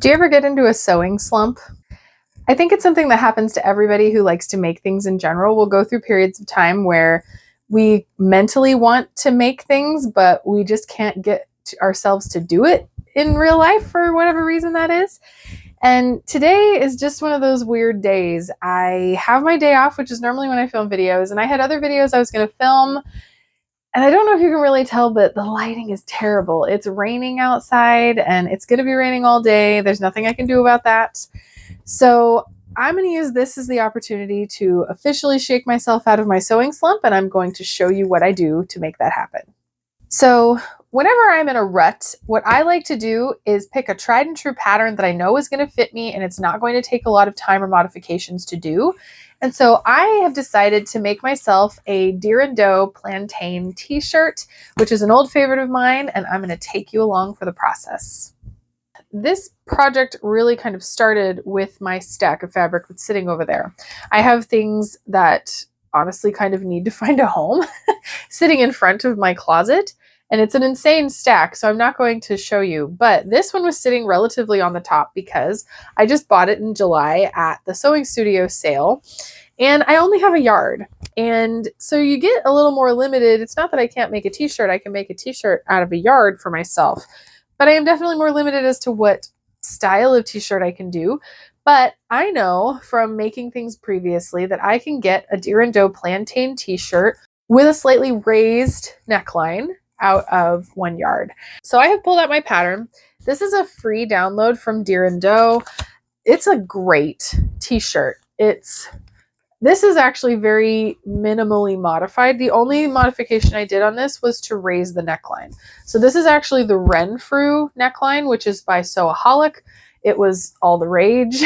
Do you ever get into a sewing slump? I think it's something that happens to everybody who likes to make things in general. We'll go through periods of time where we mentally want to make things, but we just can't get ourselves to do it in real life for whatever reason that is. And today is just one of those weird days. I have my day off, which is normally when I film videos, and I had other videos I was going to film. And I don't know if you can really tell, but the lighting is terrible. It's raining outside and it's going to be raining all day. There's nothing I can do about that. So I'm going to use this as the opportunity to officially shake myself out of my sewing slump, and I'm going to show you what I do to make that happen. So whenever I'm in a rut, what I like to do is pick a tried and true pattern that I know is going to fit me and it's not going to take a lot of time or modifications to do. And so I have decided to make myself a Deer and Doe plantain t-shirt, which is an old favorite of mine, and I'm going to take you along for the process. This project really kind of started with my stack of fabric that's sitting over there. I have things that honestly kind of need to find a home sitting in front of my closet, and it's an insane stack, so I'm not going to show you, but this one was sitting relatively on the top because I just bought it in July at the Sewing Studio sale, and I only have a yard, and so you get a little more limited. It's not that I can't make a t-shirt. I can make a t-shirt out of a yard for myself, but I am definitely more limited as to what style of t-shirt I can do. But I know from making things previously that I can get a Deer and Doe plantain t-shirt with a slightly raised neckline out of 1 yard. So I have pulled out my pattern. This is a free download from Deer and Doe. It's a great t-shirt. This is actually very minimally modified. The only modification I did on this was to raise the neckline. So this is actually the Renfrew neckline, which is by Sewaholic. It was all the rage.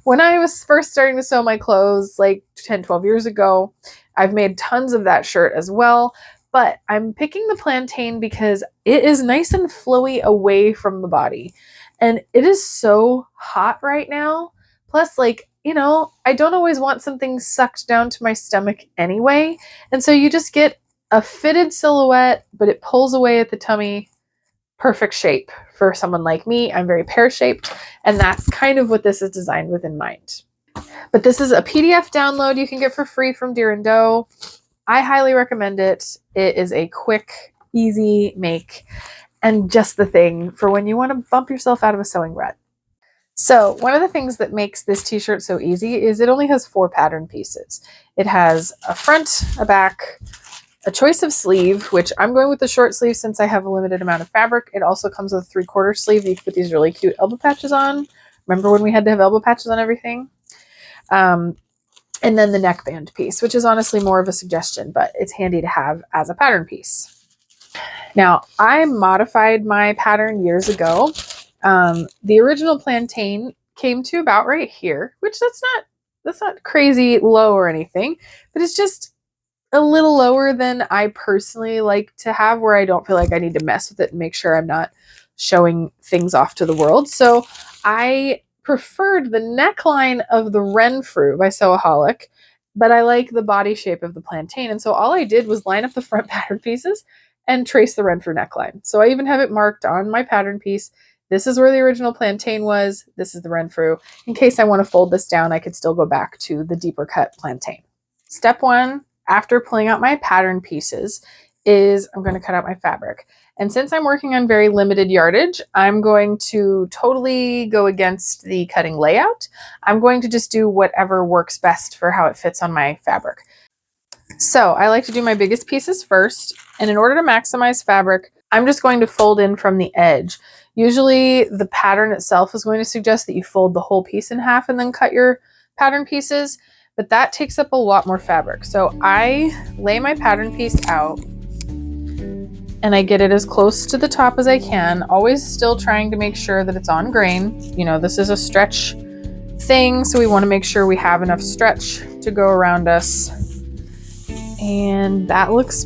When I was first starting to sew my clothes like 10, 12 years ago, I've made tons of that shirt as well. But I'm picking the plantain because it is nice and flowy away from the body. And it is so hot right now. Plus, I don't always want something sucked down to my stomach anyway. And so you just get a fitted silhouette, but it pulls away at the tummy. Perfect shape for someone like me. I'm very pear-shaped, and that's kind of what this is designed with in mind. But this is a PDF download you can get for free from Deer and Doe. I highly recommend it. It is a quick, easy make, and just the thing for when you want to bump yourself out of a sewing rut. So one of the things that makes this t-shirt so easy is it only has 4 pattern pieces. It has a front, a back, a choice of sleeve, which I'm going with the short sleeve since I have a limited amount of fabric. It also comes with a 3/4 sleeve. You can put these really cute elbow patches on. Remember when we had to have elbow patches on everything? And then the neckband piece, which is honestly more of a suggestion, but it's handy to have as a pattern piece. Now, I modified my pattern years ago. The original plantain came to about right here, which that's not crazy low or anything, but it's just a little lower than I personally like to have, where I don't feel like I need to mess with it and make sure I'm not showing things off to the world. So I preferred the neckline of the Renfrew by Sewaholic, but I like the body shape of the plantain. And so all I did was line up the front pattern pieces and trace the Renfrew neckline. So I even have it marked on my pattern piece. This is where the original plantain was. This is the Renfrew. In case I want to fold this down, I could still go back to the deeper cut plantain. Step 1, after pulling out my pattern pieces, is I'm going to cut out my fabric. And since I'm working on very limited yardage, I'm going to totally go against the cutting layout. I'm going to just do whatever works best for how it fits on my fabric. So I like to do my biggest pieces first, and in order to maximize fabric, I'm just going to fold in from the edge. Usually the pattern itself is going to suggest that you fold the whole piece in half and then cut your pattern pieces, but that takes up a lot more fabric. So I lay my pattern piece out and I get it as close to the top as I can, always still trying to make sure that it's on grain. You know, this is a stretch thing, so we want to make sure we have enough stretch to go around us. And that looks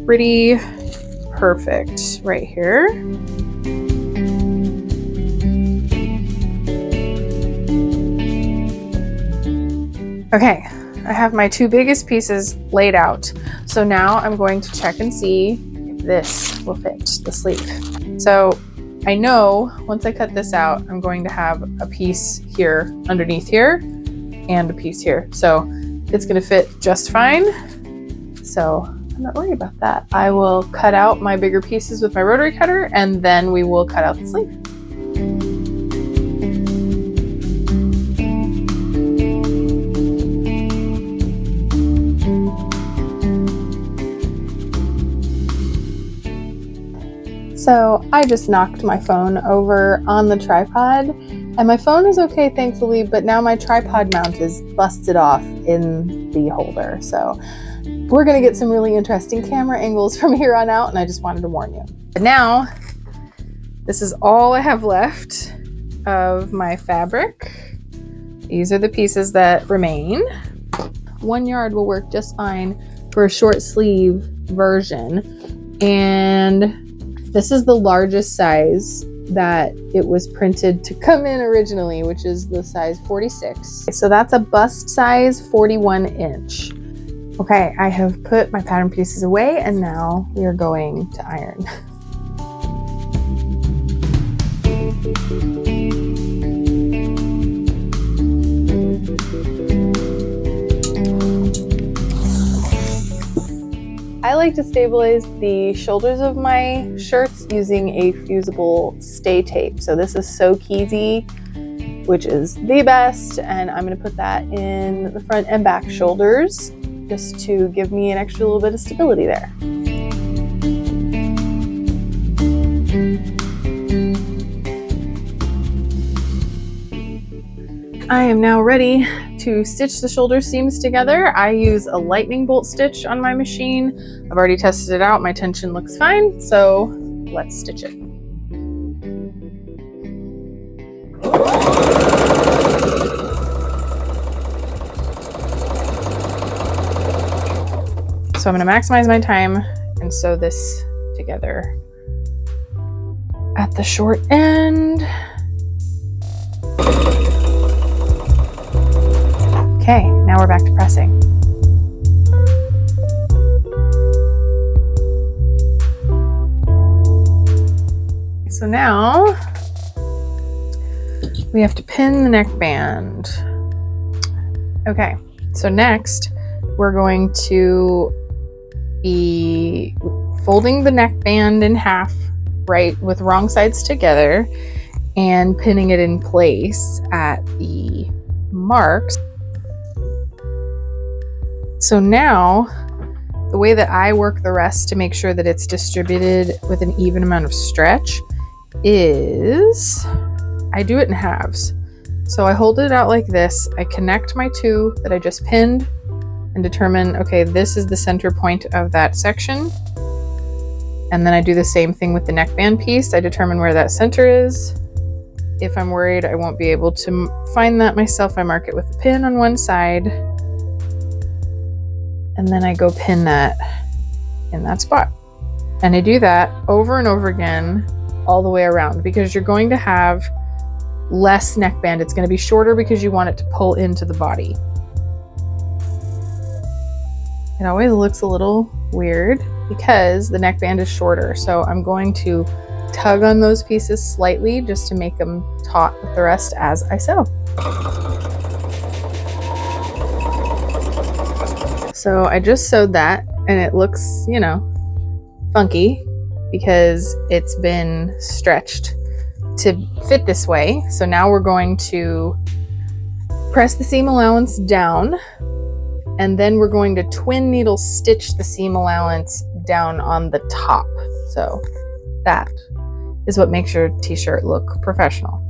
pretty perfect right here. Okay, I have my 2 biggest pieces laid out. So now I'm going to check and see if this will fit the sleeve. So I know once I cut this out, I'm going to have a piece here underneath here and a piece here. So it's gonna fit just fine. So I'm not worried about that. I will cut out my bigger pieces with my rotary cutter, and then we will cut out the sleeve. So I just knocked my phone over on the tripod, and my phone is okay, thankfully, but now my tripod mount is busted off in the holder. So we're gonna get some really interesting camera angles from here on out, and I just wanted to warn you. But now, this is all I have left of my fabric. These are the pieces that remain. 1 yard will work just fine for a short sleeve version, and this is the largest size that it was printed to come in originally, which is the size 46. So that's a bust size 41 inch. Okay, I have put my pattern pieces away, and now we are going to iron. I like to stabilize the shoulders of my shirts using a fusible stay tape. So this is So Keezy, which is the best, and I'm going to put that in the front and back shoulders just to give me an extra little bit of stability there. I am now ready to stitch the shoulder seams together. I use a lightning bolt stitch on my machine. I've already tested it out. My tension looks fine, so let's stitch it. So I'm going to maximize my time and sew this together at the short end. Okay, now we're back to pressing. So now we have to pin the neckband. Okay, so next we're going to be folding the neckband in half, right, with wrong sides together, and pinning it in place at the marks. So now, the way that I work the rest to make sure that it's distributed with an even amount of stretch is I do it in halves. So I hold it out like this, I connect my two that I just pinned and determine, okay, this is the center point of that section. And then I do the same thing with the neckband piece. I determine where that center is. If I'm worried I won't be able to find that myself, I mark it with a pin on one side. And then I go pin that in that spot. And I do that over and over again all the way around, because you're going to have less neckband. It's going to be shorter because you want it to pull into the body. It always looks a little weird because the neckband is shorter. So I'm going to tug on those pieces slightly just to make them taut with the rest as I sew. So I just sewed that, and it looks, you know, funky because it's been stretched to fit this way. So now we're going to press the seam allowance down, and then we're going to twin needle stitch the seam allowance down on the top. So that is what makes your t-shirt look professional.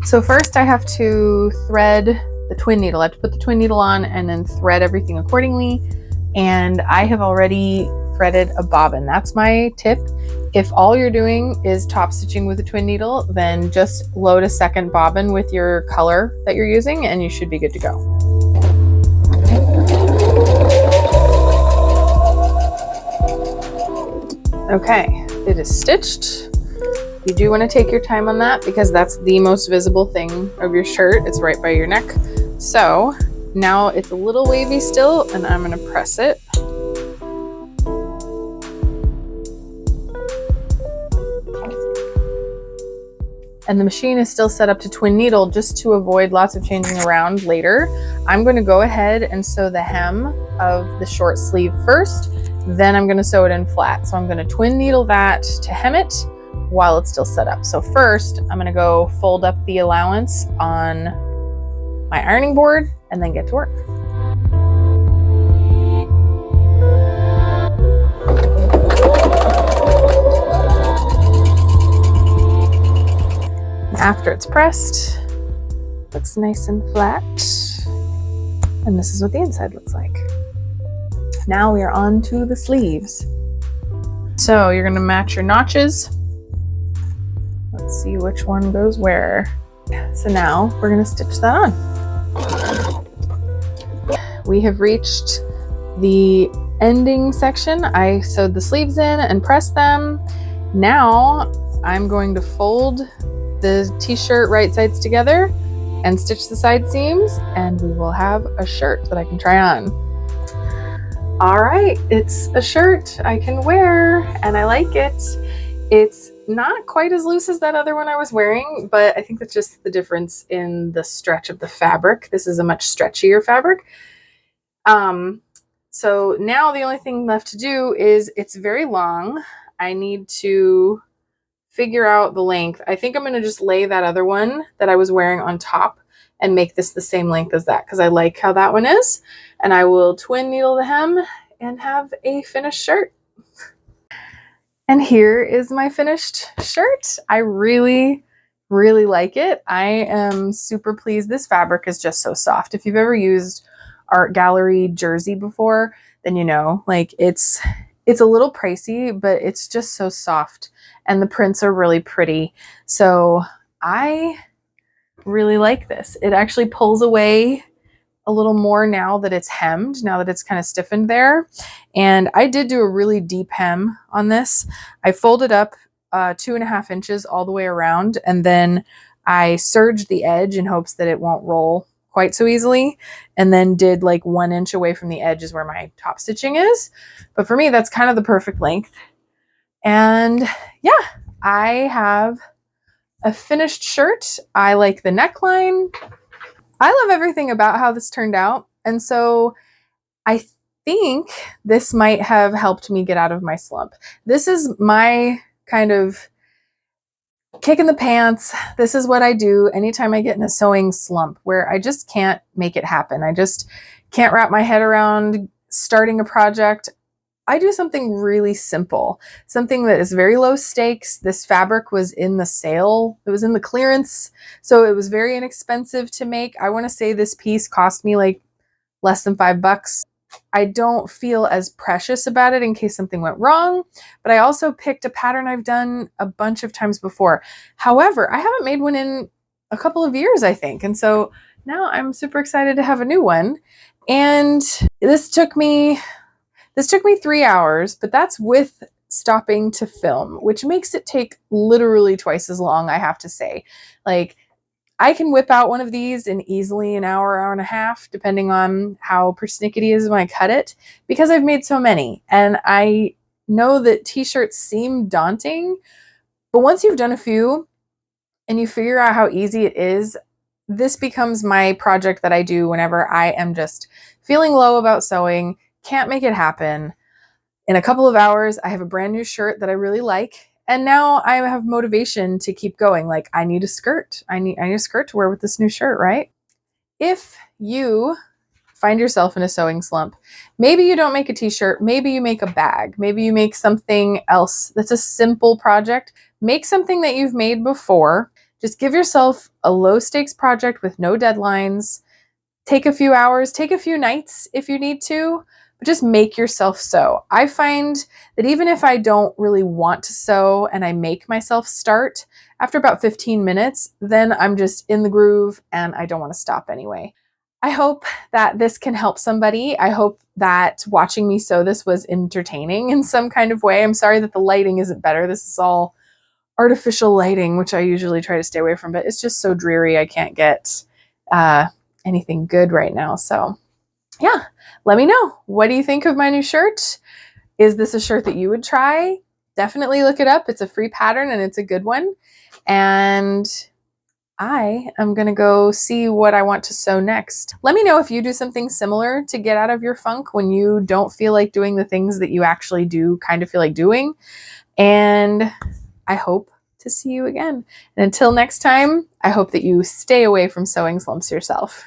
So first I have to thread the twin needle. I have to put the twin needle on and then thread everything accordingly. And I have already threaded a bobbin. That's my tip. If all you're doing is top stitching with a twin needle, then just load a second bobbin with your color that you're using and you should be good to go. Okay, it is stitched. You do want to take your time on that because that's the most visible thing of your shirt. It's right by your neck. So now it's a little wavy still, and I'm going to press it and the machine is still set up to twin needle just to avoid lots of changing around later, I'm going to go ahead and sew the hem of the short sleeve first, then I'm going to sew it in flat. So I'm going to twin needle that to hem it while it's still set up. So first I'm going to go fold up the allowance on my ironing board and then get to work. After it's pressed, it looks nice and flat. And this is what the inside looks like. Now we are on to the sleeves. So you're gonna match your notches. Let's see which one goes where. So now we're gonna stitch that on. We have reached the ending section. I sewed the sleeves in and pressed them. Now I'm going to fold the t-shirt right sides together and stitch the side seams, and we will have a shirt that I can try on. All right, it's a shirt I can wear and I like it. It's not quite as loose as that other one I was wearing, but I think that's just the difference in the stretch of the fabric. This is a much stretchier fabric. So now the only thing left to do is, it's very long. I need to figure out the length. I think I'm going to just lay that other one that I was wearing on top and make this the same length as that, because I like how that one is. And I will twin needle the hem and have a finished shirt. And here is my finished shirt. I really, really like it. I am super pleased. This fabric is just so soft. If you've ever used art gallery jersey before, then you know, like it's a little pricey, but it's just so soft and the prints are really pretty. So I really like this. It actually pulls away a little more now that it's hemmed, now that it's kind of stiffened there. And I did do a really deep hem on this. I folded up 2.5 inches all the way around, and then I serged the edge in hopes that it won't roll quite so easily, and then did like 1 inch away from the edge is where my top stitching is. But for me, that's kind of the perfect length. And yeah, I have a finished shirt. I like the neckline. I love everything about how this turned out. And so I think this might have helped me get out of my slump. This is my kind of kick in the pants. This is what I do anytime I get in a sewing slump where I just can't make it happen. I just can't wrap my head around starting a project. I do something really simple, something that is very low stakes. This fabric was in the sale. It was in the clearance. So it was very inexpensive to make. I want to say this piece cost me like less than $5. I don't feel as precious about it in case something went wrong, but I also picked a pattern I've done a bunch of times before. However, I haven't made one in a couple of years, I think. And so now I'm super excited to have a new one. And this took me 3 hours, but that's with stopping to film, which makes it take literally twice as long, I have to say. Like, I can whip out one of these in easily an hour, hour and a half, depending on how persnickety it is when I cut it, because I've made so many. And I know that t-shirts seem daunting, but once you've done a few and you figure out how easy it is, this becomes my project that I do whenever I am just feeling low about sewing, can't make it happen. In a couple of hours, I have a brand new shirt that I really like. And now I have motivation to keep going. Like, I need a skirt. I need a skirt to wear with this new shirt, right? If you find yourself in a sewing slump, maybe you don't make a t-shirt, maybe you make a bag, maybe you make something else that's a simple project. Make something that you've made before. Just give yourself a low stakes project with no deadlines. Take a few hours, take a few nights if you need to, but just make yourself sew. I find that even if I don't really want to sew and I make myself start, after about 15 minutes, then I'm just in the groove and I don't want to stop anyway. I hope that this can help somebody. I hope that watching me sew this was entertaining in some kind of way. I'm sorry that the lighting isn't better. This is all artificial lighting, which I usually try to stay away from, but it's just so dreary. I can't get anything good right now. So yeah, let me know. What do you think of my new shirt? Is this a shirt that you would try? definitely look it up. It's a free pattern and it's a good one. And I am going to go see what I want to sew next. Let me know if you do something similar to get out of your funk when you don't feel like doing the things that you actually do kind of feel like doing. And I hope to see you again. And until next time, I hope that you stay away from sewing slumps yourself.